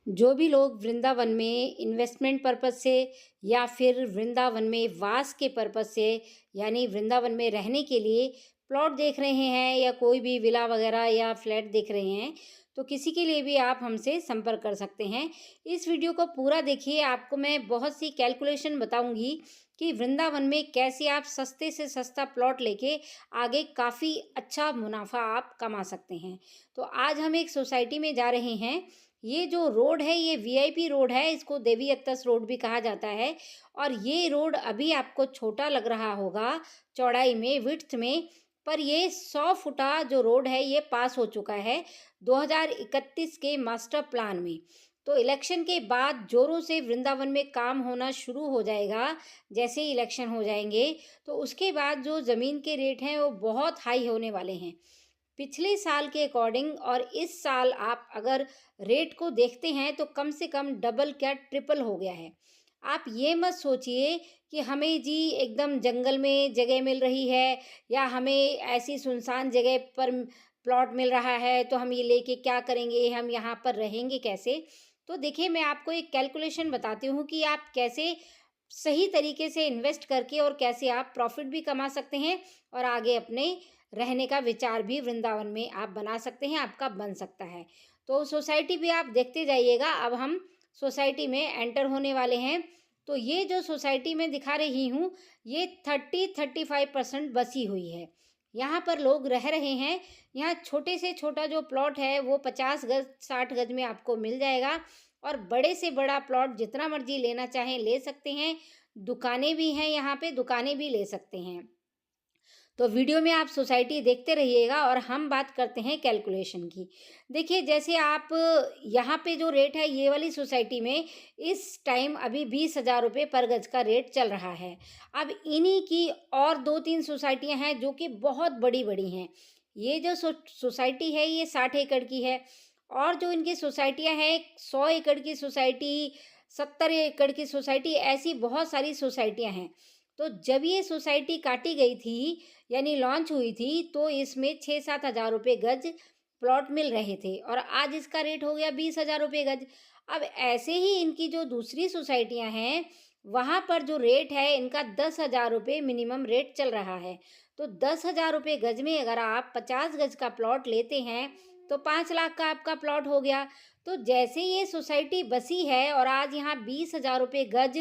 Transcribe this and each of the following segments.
जो भी लोग वृंदावन में इन्वेस्टमेंट पर्पज़ से या फिर वृंदावन में वास के पर्पज़ से यानी वृंदावन में रहने के लिए प्लॉट देख रहे हैं या कोई भी विला वगैरह या फ्लैट देख रहे हैं, तो किसी के लिए भी आप हमसे संपर्क कर सकते हैं। इस वीडियो को पूरा देखिए, आपको मैं बहुत सी कैलकुलेशन बताऊंगी कि वृंदावन में कैसे आप सस्ते से सस्ता प्लॉट लेके आगे काफ़ी अच्छा मुनाफा आप कमा सकते हैं। तो आज हम एक सोसाइटी में जा रहे हैं। ये जो रोड है ये वीआईपी रोड है, इसको देवी अत्तस रोड भी कहा जाता है। और ये रोड अभी आपको छोटा लग रहा होगा चौड़ाई में, विड्थ में, पर ये 100 फुटा जो रोड है ये पास हो चुका है 2031 के मास्टर प्लान में। तो इलेक्शन के बाद जोरों से वृंदावन में काम होना शुरू हो जाएगा। जैसे ही इलेक्शन हो जाएंगे तो उसके बाद जो ज़मीन के रेट हैं वो बहुत हाई होने वाले हैं पिछले साल के अकॉर्डिंग। और इस साल आप अगर रेट को देखते हैं तो कम से कम डबल क्या ट्रिपल हो गया है। आप ये मत सोचिए कि हमें जी एकदम जंगल में जगह मिल रही है या हमें ऐसी सुनसान जगह पर प्लॉट मिल रहा है तो हम ये लेके क्या करेंगे, हम यहाँ पर रहेंगे कैसे। तो देखिए, मैं आपको एक कैलकुलेशन बताती हूँ कि आप कैसे सही तरीके से इन्वेस्ट करके और कैसे आप प्रॉफिट भी कमा सकते हैं और आगे अपने रहने का विचार भी वृंदावन में आप बना सकते हैं, आपका बन सकता है। तो सोसाइटी भी आप देखते जाइएगा। अब हम सोसाइटी में एंटर होने वाले हैं। तो ये जो सोसाइटी में दिखा रही हूँ ये 35% बसी हुई है। यहाँ पर लोग रह रहे हैं। यहाँ छोटे से छोटा जो प्लॉट है वो 50 गज 60 गज में आपको मिल जाएगा और बड़े से बड़ा प्लॉट जितना मर्जी लेना चाहें ले सकते हैं। दुकानें भी हैं, यहाँ पे दुकानें भी ले सकते हैं। तो वीडियो में आप सोसाइटी देखते रहिएगा और हम बात करते हैं कैलकुलेशन की। देखिए, जैसे आप यहाँ पे जो रेट है ये वाली सोसाइटी में इस टाइम अभी 20,000 रुपये पर गज का रेट चल रहा है। अब इन्हीं की और 2-3 सोसाइटियाँ हैं जो कि बहुत बड़ी बड़ी हैं। ये जो सोसाइटी है ये 60 एकड़ की है और जो इनकी सोसाइटियाँ हैं 100 एकड़ की सोसाइटी, 70 एकड़ की सोसाइटी, ऐसी बहुत सारी सोसाइटियाँ हैं। तो जब ये सोसाइटी काटी गई थी यानी लॉन्च हुई थी तो इसमें 6-7 हज़ार रुपये गज प्लॉट मिल रहे थे और आज इसका रेट हो गया 20,000 रुपये गज। अब ऐसे ही इनकी जो दूसरी सोसाइटियां हैं वहाँ पर जो रेट है इनका 10,000 रुपये मिनिमम रेट चल रहा है। तो 10,000 रुपये गज में अगर आप 50 गज का प्लॉट लेते हैं तो 5 लाख का आपका प्लॉट हो गया। तो जैसे ये सोसाइटी बसी है और आज यहाँ 20,000 रुपये गज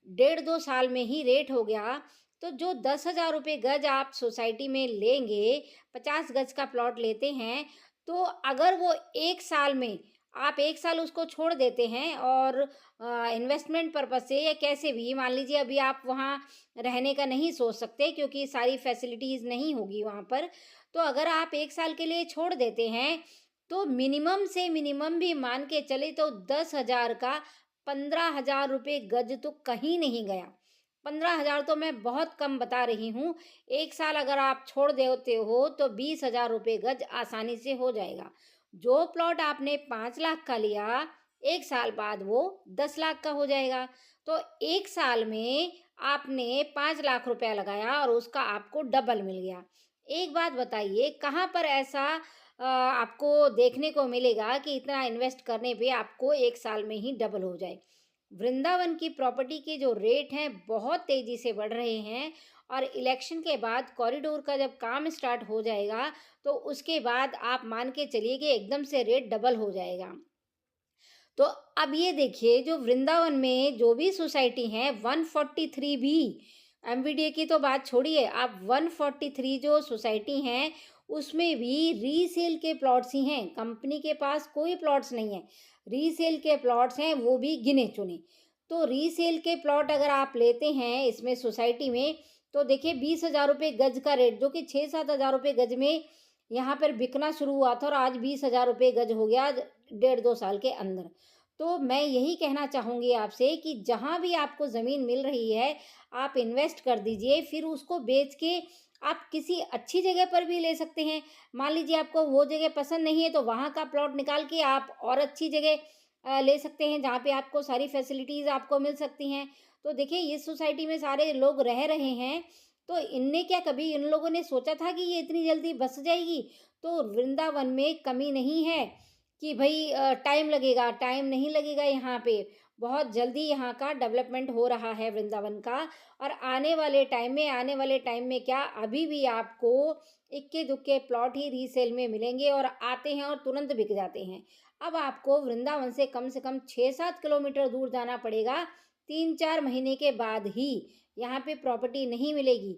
1.5-2 साल में ही रेट हो गया, तो जो 10,000 रुपये गज आप सोसाइटी में लेंगे, 50 गज का प्लॉट लेते हैं, तो अगर वो 1 साल में आप 1 साल उसको छोड़ देते हैं और इन्वेस्टमेंट पर्पज़ से या कैसे भी, मान लीजिए अभी आप वहाँ रहने का नहीं सोच सकते क्योंकि सारी फैसिलिटीज़ नहीं होगी वहाँ पर, तो अगर आप 1 साल के लिए छोड़ देते हैं तो मिनिमम से मिनिमम भी मान के चले तो 10,000 का 15,000 रुपये गज तो कहीं नहीं गया। 15,000 तो मैं बहुत कम बता रही हूँ। 1 साल अगर आप छोड़ देते हो तो 20,000 रुपये गज आसानी से हो जाएगा। जो प्लॉट आपने 5 लाख का लिया, 1 साल बाद वो 10 लाख का हो जाएगा। तो 1 साल में आपने 5 लाख रुपया लगाया और उसका आपको डबल मिल गया। एक बात बताइए, कहाँ पर ऐसा आपको देखने को मिलेगा कि इतना इन्वेस्ट करने पे आपको 1 साल में ही डबल हो जाए। वृंदावन की प्रॉपर्टी के जो रेट हैं बहुत तेज़ी से बढ़ रहे हैं और इलेक्शन के बाद कॉरिडोर का जब काम स्टार्ट हो जाएगा तो उसके बाद आप मान के चलिए कि एकदम से रेट डबल हो जाएगा। तो अब ये देखिए, जो वृंदावन में जो भी सोसाइटी हैं 143 भी, एमवीडीए की तो बात छोड़िए, आप 143 जो सोसाइटी हैं उसमें भी रीसेल के प्लॉट्स ही हैं। कंपनी के पास कोई प्लॉट्स नहीं है, रीसेल के प्लॉट्स हैं, वो भी गिने चुने। तो रीसेल के प्लॉट अगर आप लेते हैं इसमें सोसाइटी में तो देखिए 20,000 रुपये गज का रेट, जो कि 6-7 हज़ार रुपये गज में यहाँ पर बिकना शुरू हुआ था और आज 20,000 रुपये गज हो गया 1.5-2 साल के अंदर। तो मैं यही कहना चाहूँगी आपसे कि जहाँ भी आपको ज़मीन मिल रही है आप इन्वेस्ट कर दीजिए, फिर उसको बेच के आप किसी अच्छी जगह पर भी ले सकते हैं। मान लीजिए आपको वो जगह पसंद नहीं है तो वहाँ का प्लॉट निकाल के आप और अच्छी जगह ले सकते हैं जहाँ पे आपको सारी फैसिलिटीज़ आपको मिल सकती हैं। तो देखिए, इस सोसाइटी में सारे लोग रह रहे हैं, तो इनने क्या कभी इन लोगों ने सोचा था कि ये इतनी जल्दी बस जाएगी। तो वृंदावन में कमी नहीं है। कि भई टाइम लगेगा, टाइम नहीं लगेगा यहाँ पे। बहुत जल्दी यहाँ का डेवलपमेंट हो रहा है वृंदावन का। और आने वाले टाइम में क्या, अभी भी आपको इक्के-दुक्के प्लॉट ही रीसेल में मिलेंगे और आते हैं और तुरंत बिक जाते हैं। अब आपको वृंदावन से कम 6-7 किलोमीटर दूर जाना पड़ेगा, 3-4 महीने के बाद ही यहाँ पे प्रॉपर्टी नहीं मिलेगी।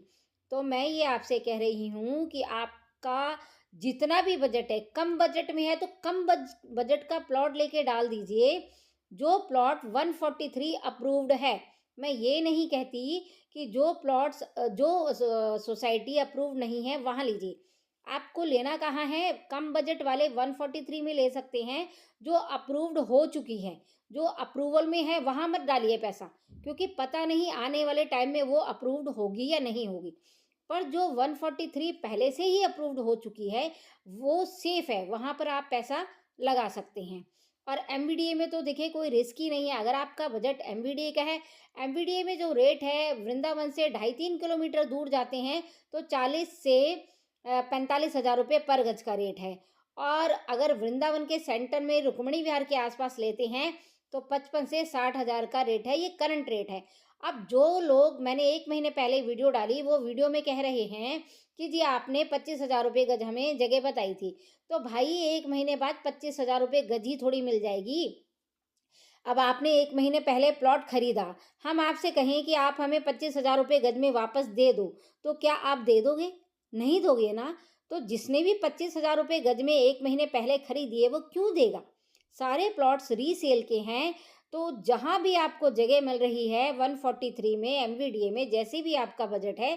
तो मैं ये आपसे कह रही हूँ कि आपका जितना भी बजट है, कम बजट में है तो कम बजट का प्लॉट लेके डाल दीजिए। जो प्लॉट 143 अप्रूव्ड है, मैं ये नहीं कहती कि जो प्लॉट्स जो सोसाइटी अप्रूव नहीं है वहाँ लीजिए। आपको लेना कहाँ है, कम बजट वाले 143 में ले सकते हैं, जो अप्रूव्ड हो चुकी है। जो अप्रूवल में है वहाँ मत डालिए पैसा, क्योंकि पता नहीं आने वाले टाइम में वो अप्रूव्ड होगी या नहीं होगी। पर जो 143 पहले से ही अप्रूव्ड हो चुकी है, वो सेफ है, वहाँ पर आप पैसा लगा सकते हैं। और एमवीडीए में तो देखिए कोई रिस्क ही नहीं है। अगर आपका बजट एमवीडीए का है, एमवीडीए में जो रेट है, वृंदावन से 2.5-3 किलोमीटर दूर जाते हैं तो 40 से 45 हज़ार रुपये पर गज का रेट है। और अगर वृंदावन के सेंटर में रुक्मिणी विहार के आसपास लेते हैं तो 55 से 60 हज़ार का रेट है, ये करंट रेट है। अब जो लोग, मैंने 1 महीने पहले वीडियो डाली, वो वीडियो में कह रहे हैं कि जी आपने 25 हज़ार रुपये गज हमें जगह बताई थी। तो भाई 1 महीने बाद 25 हज़ार रुपये गज ही थोड़ी मिल जाएगी। अब आपने 1 महीने पहले प्लॉट खरीदा, हम आपसे कहें कि आप हमें 25 हज़ार रुपये गज में वापस दे दो, तो क्या आप दे दोगे? नहीं दोगे ना। तो जिसने भी 25 हज़ार रुपये गज में 1 महीने पहले खरीदी है, वो क्यों देगा? सारे प्लॉट्स रीसेल के हैं। तो जहाँ भी आपको जगह मिल रही है 143 में, एमवीडीए में, जैसे भी आपका बजट है,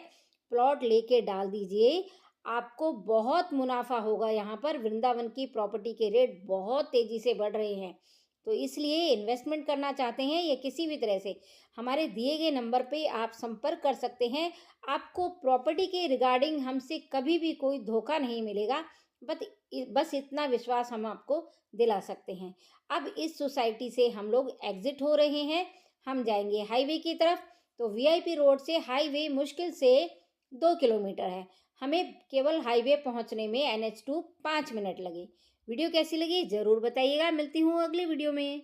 प्लॉट लेके डाल दीजिए। आपको बहुत मुनाफा होगा। यहाँ पर वृंदावन की प्रॉपर्टी के रेट बहुत तेजी से बढ़ रहे हैं। तो इसलिए इन्वेस्टमेंट करना चाहते हैं या किसी भी तरह से, हमारे दिए गए नंबर पे आप संपर्क कर सकते हैं। आपको प्रॉपर्टी के रिगार्डिंग हमसे कभी भी कोई धोखा नहीं मिलेगा। बस इतना विश्वास हम आपको दिला सकते हैं। अब इस सोसाइटी से हम लोग एग्जिट हो रहे हैं, हम जाएंगे हाईवे की तरफ। तो वीआईपी रोड से हाईवे मुश्किल से 2 किलोमीटर है। हमें केवल हाईवे पहुंचने में NH2 5 मिनट लगे। वीडियो कैसी लगी ज़रूर बताइएगा। मिलती हूँ अगली वीडियो में।